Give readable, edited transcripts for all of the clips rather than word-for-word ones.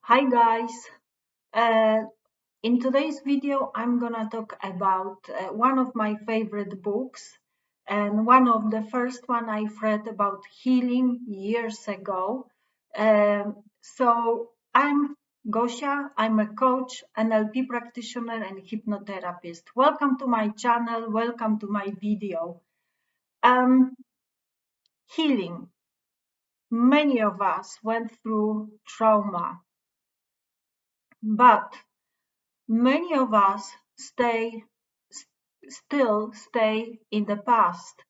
Hi guys, uh, in today's video I'm gonna talk about one of my favorite books and one of the first one I've read about healing years ago. So I'm Gosia, I'm a coach, NLP practitioner and hypnotherapist. Welcome to my channel, welcome to my video. Healing. Many of us went through trauma, but many of us still stay in the past.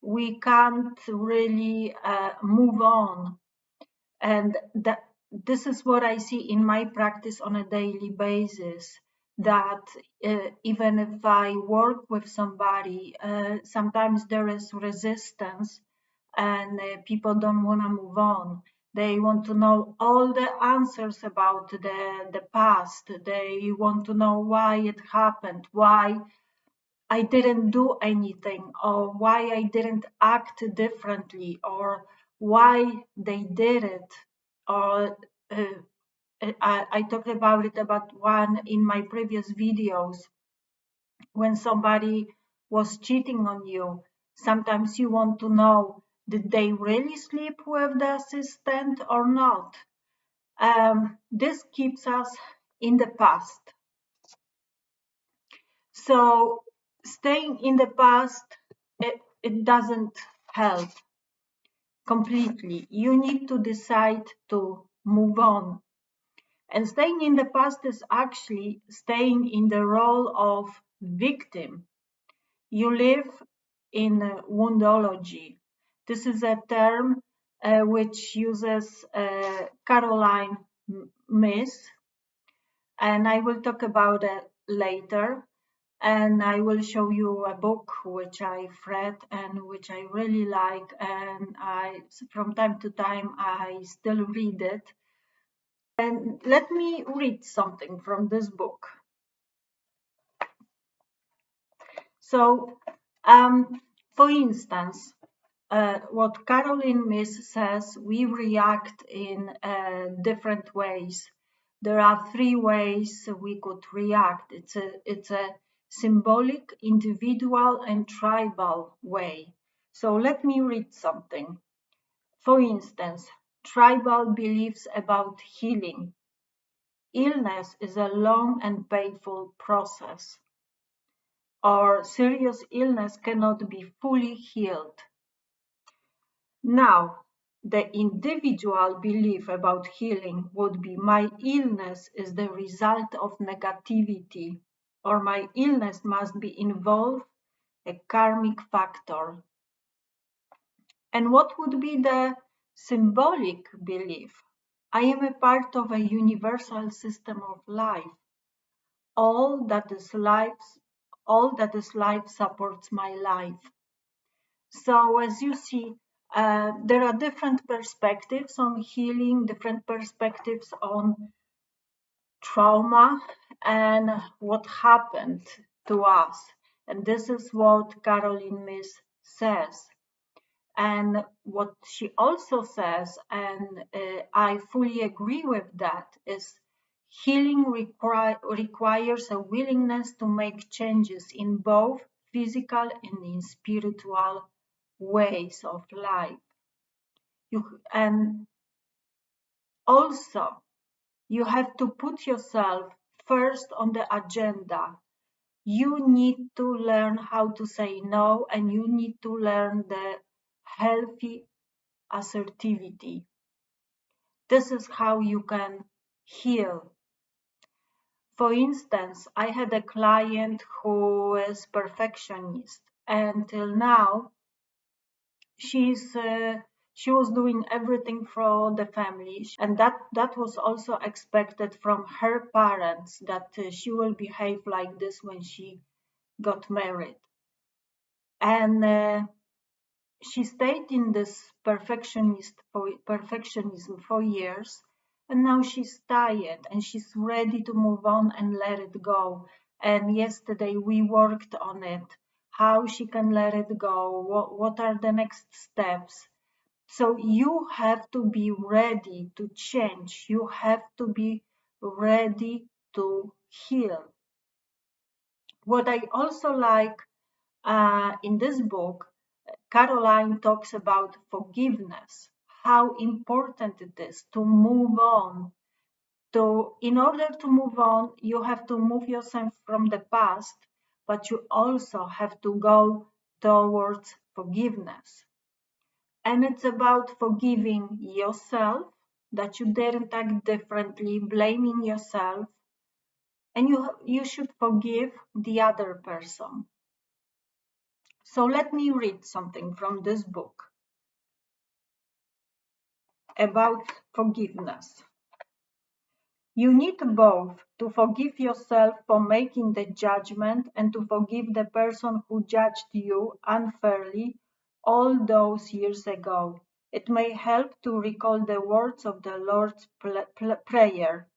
We can't really move on. And this is what I see in my practice on a daily basis. That even if I work with somebody, sometimes there is resistance and people don't want to move on. They want to know all the answers about the past. They want to know why it happened, why I didn't do anything, or why I didn't act differently, or why they did it. Or I talked about it about one in my previous videos. When somebody was cheating on you, sometimes you want to know, did they really sleep with the assistant or not? This keeps us in the past. So staying in the past, it doesn't help completely. You need to decide to move on. And staying in the past is actually staying in the role of victim. You live in woundology. This is a term which uses Caroline Myss, and I will talk about it later. And I will show you a book which I've read and which I really like, and from time to time I still read it. And let me read something from this book. So, for instance, what Caroline Myss says, we react in different ways. There are three ways we could react. It's a symbolic, individual, and tribal way. So let me read something. For instance, tribal beliefs about healing. Illness is a long and painful process. Or serious illness cannot be fully healed. Now, the individual belief about healing would be my illness is the result of negativity, or my illness must be involved a karmic factor. And what would be the symbolic belief? I am a part of a universal system of life. All that is life supports my life. So as you see, there are different perspectives on healing, different perspectives on trauma and what happened to us. And this is what Caroline Myss says. And what she also says, and I fully agree with that, is healing requires a willingness to make changes in both physical and in spiritual ways of life. And also, you have to put yourself first on the agenda. You need to learn how to say no, and you need to learn the healthy assertivity. This is how you can heal. For instance, I had a client who is perfectionist. Until now, she was doing everything for the family, and that was also expected from her parents, that she will behave like this when she got married. And she stayed in this perfectionism for years, and now she's tired and she's ready to move on and let it go. And yesterday we worked on it, how she can let it go, what are the next steps. So you have to be ready to change. You have to be ready to heal. What I also like in this book, Caroline talks about forgiveness, how important it is to move on. In order to move on, you have to move yourself from the past, but you also have to go towards forgiveness. And it's about forgiving yourself, that you daren't act differently, blaming yourself, and you should forgive the other person. So let me read something from this book about forgiveness. You need both to forgive yourself for making the judgment and to forgive the person who judged you unfairly all those years ago. It may help to recall the words of the Lord's Prayer.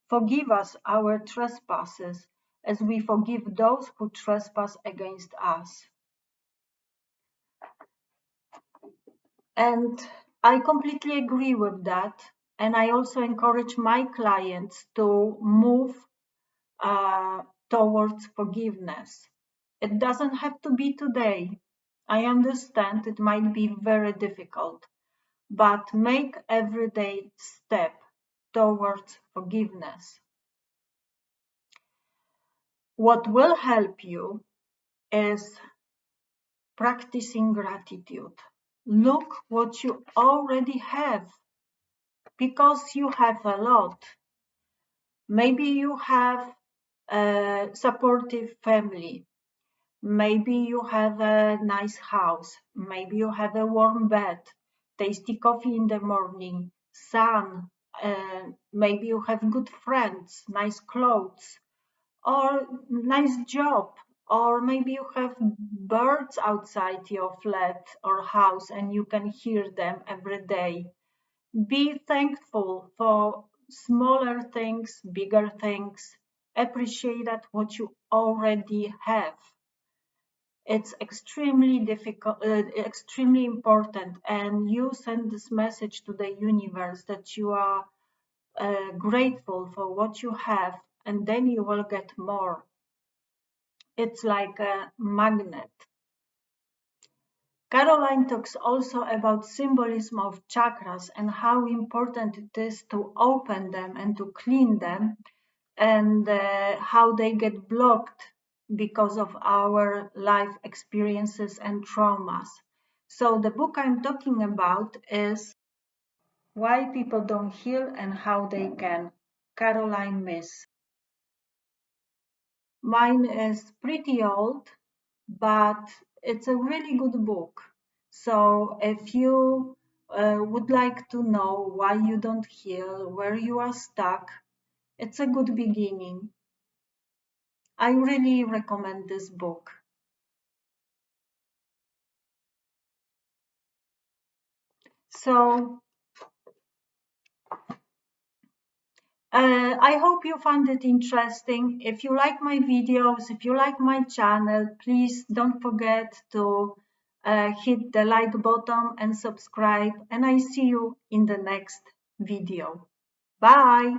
Forgive us our trespasses as we forgive those who trespass against us. And I completely agree with that. And I also encourage my clients to move towards forgiveness. It doesn't have to be today. I understand it might be very difficult, but make everyday step towards forgiveness. What will help you is practicing gratitude. Look what you already have, because you have a lot. Maybe you have a supportive family. Maybe you have a nice house. Maybe you have a warm bed, tasty coffee in the morning, sun. Maybe you have good friends, nice clothes, or nice job. Or maybe you have birds outside your flat or house and you can hear them every day. Be thankful for smaller things, bigger things. Appreciate that what you already have. It's extremely difficult, extremely important, and you send this message to the universe that you are grateful for what you have, and then you will get more. It's like a magnet. Caroline talks also about symbolism of chakras and how important it is to open them and to clean them, and how they get blocked because of our life experiences and traumas. So the book I'm talking about is Why People Don't Heal and How They Can, Caroline Myss. Mine is pretty old, but it's a really good book. So if you would like to know why you don't heal, where you are stuck, it's a good beginning. I really recommend this book. So I hope you found it interesting. If you like my videos, if you like my channel, please don't forget to hit the like button and subscribe. And I see you in the next video. Bye.